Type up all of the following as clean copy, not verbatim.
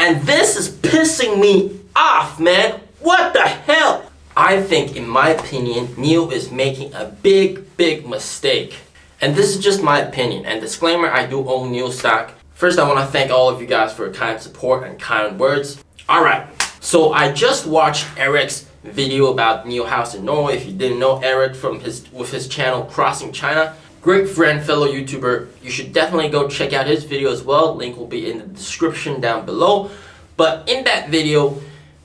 And this is pissing me off, man. What the hell? I think, in my opinion, NIO is making a big mistake. And this is just my opinion. And disclaimer, I do own NIO stock. First, I want to thank all of you guys for your kind support and kind words. Alright, so I just watched Eric's video about NIO house in Norway. If you didn't know Eric with his channel Crossing China, great friend, fellow YouTuber. You should definitely go check out his video as well. Link will be in the description down below. But in that video,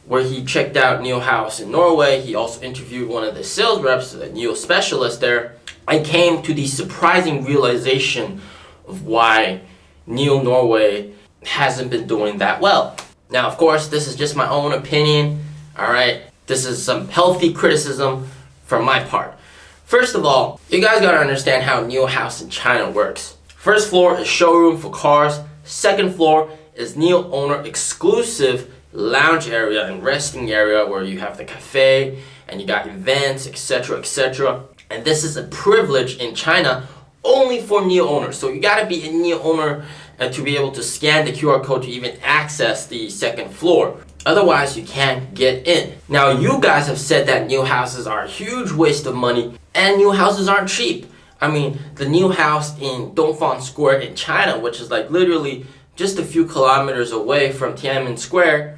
where he checked out NIO house in Norway, he also interviewed one of the sales reps, the NIO specialist there. I came to the surprising realization of why NIO Norway hasn't been doing that well. Now, of course, this is just my own opinion. Alright, this is some healthy criticism from my part. First of all, you guys gotta understand how NIO house in China works. First floor is showroom for cars. Second floor is NIO owner exclusive lounge area and resting area where you have the cafe and you got events, etc, etc. And this is a privilege in China only for NIO owners. So you gotta be a NIO owner to be able to scan the QR code to even access the second floor. Otherwise, you can't get in. Now, you guys have said that NIO houses are a huge waste of money and NIO houses aren't cheap. I mean, the NIO house in Dongfang Square in China, which is like literally just a few kilometers away from Tiananmen Square,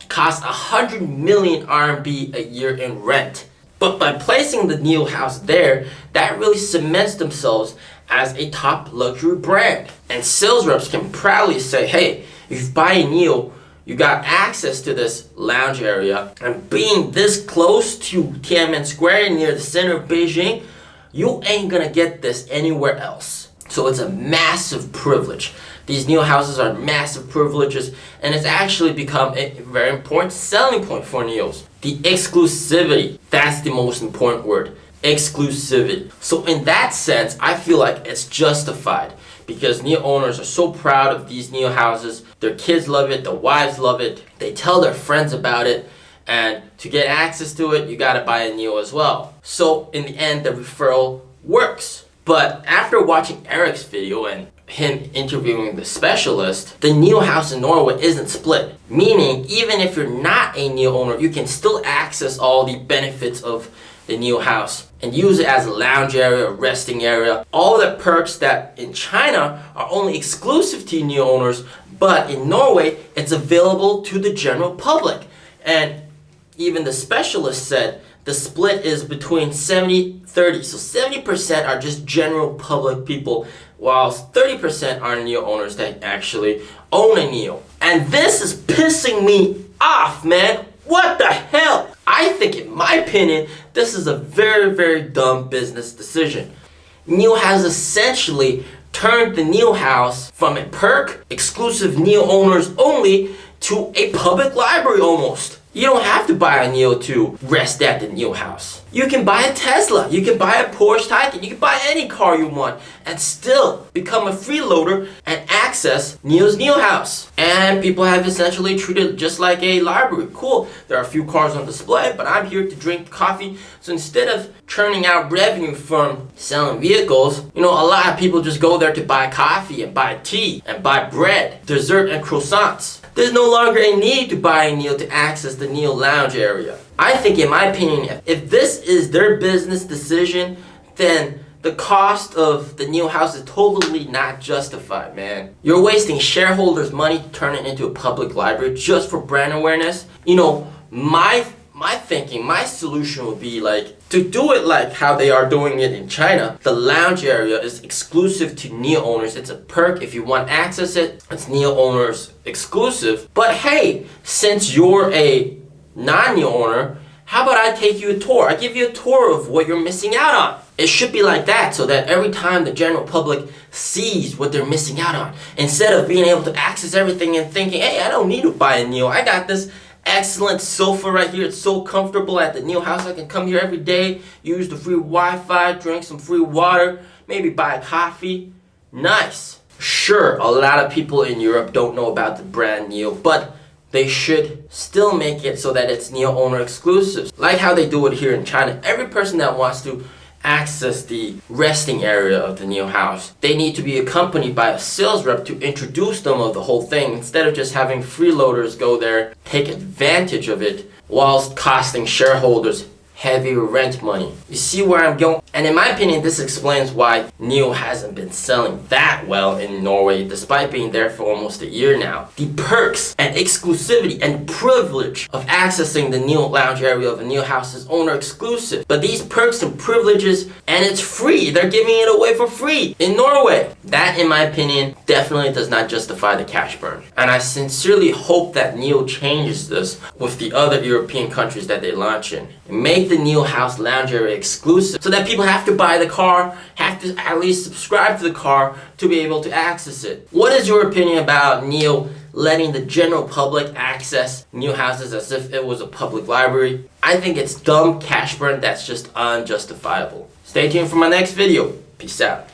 costs 100 million RMB a year in rent. But by placing the NIO house there, that really cements themselves as a top luxury brand. And sales reps can proudly say, hey, if you buy a NIO, you got access to this lounge area. And being this close to Tiananmen Square near the center of Beijing, you ain't gonna get this anywhere else. So it's a massive privilege. These NIO houses are massive privileges, and it's actually become a very important selling point for NIOs. The exclusivity, that's the most important word. Exclusivity. So in that sense, I feel like it's justified because NIO owners are so proud of these NIO houses. Their kids love it, their wives love it, they tell their friends about it, and to get access to it, you gotta buy a NIO as well. So in the end, the referral works. But after watching Eric's video and him interviewing the specialist, the NIO house in Norway isn't split. Meaning, even if you're not a NIO owner, you can still access all the benefits of the NIO house and use it as a lounge area, a resting area. All the perks that in China are only exclusive to NIO owners, but in Norway, it's available to the general public. And even the specialist said the split is between 70-30. So 70% are just general public people, whilst 30% are NIO owners that actually own a NIO. And this is pissing me off, man. What the hell? I think, in my opinion, this is a very dumb business decision. NIO has essentially turned the NIO house from a perk, exclusive NIO owners only, to a public library almost. You don't have to buy a NIO to rest at the NIO house. You can buy a Tesla, you can buy a Porsche Taycan, you can buy any car you want and still become a freeloader and access NIO's NIO house. And people have essentially treated it just like a library. Cool, there are a few cars on display, but I'm here to drink coffee. So instead of churning out revenue from selling vehicles, you know, a lot of people just go there to buy coffee and buy tea and buy bread, dessert and croissants. There's no longer a need to buy a NIO to access the NIO lounge area. I think, in my opinion, if this is their business decision, then the cost of the NIO house is totally not justified, man. You're wasting shareholders' money to turn it into a public library just for brand awareness. You know, my thinking, my solution would be like to do it like how they are doing it in China. The lounge area is exclusive to NIO owners. It's a perk. If you want to access it, it's NIO owners exclusive. But hey, since you're a non-NIO owner, how about I take you a tour? I give you a tour of what you're missing out on. It should be like that, so that every time the general public sees what they're missing out on, instead of being able to access everything and thinking, hey, I don't need to buy a NIO. I got this excellent sofa right here. It's so comfortable at the NIO house. I can come here every day, use the free Wi-Fi, drink some free water, maybe buy a coffee. Nice. Sure, a lot of people in Europe don't know about the brand NIO, but they should still make it so that it's NIO owner exclusive. Like how they do it here in China. Every person that wants to access the resting area of the NIO house, they need to be accompanied by a sales rep to introduce them of the whole thing, instead of just having freeloaders go there, take advantage of it, whilst costing shareholders heavy rent money. You see where I'm going? And in my opinion, this explains why NIO hasn't been selling that well in Norway, despite being there for almost a year now. The perks and exclusivity and privilege of accessing the NIO lounge area of a NIO house is owner exclusive. But these perks and privileges, and it's free. They're giving it away for free in Norway. That, in my opinion, definitely does not justify the cash burn. And I sincerely hope that NIO changes this with the other European countries that they launch in. Make the NIO house lounge area exclusive so that people have to buy the car, have to at least subscribe to the car to be able to access it. What is your opinion about NIO letting the general public access NIO houses as if it was a public library? I think it's dumb cash burn that's just unjustifiable. Stay tuned for my next video. Peace out.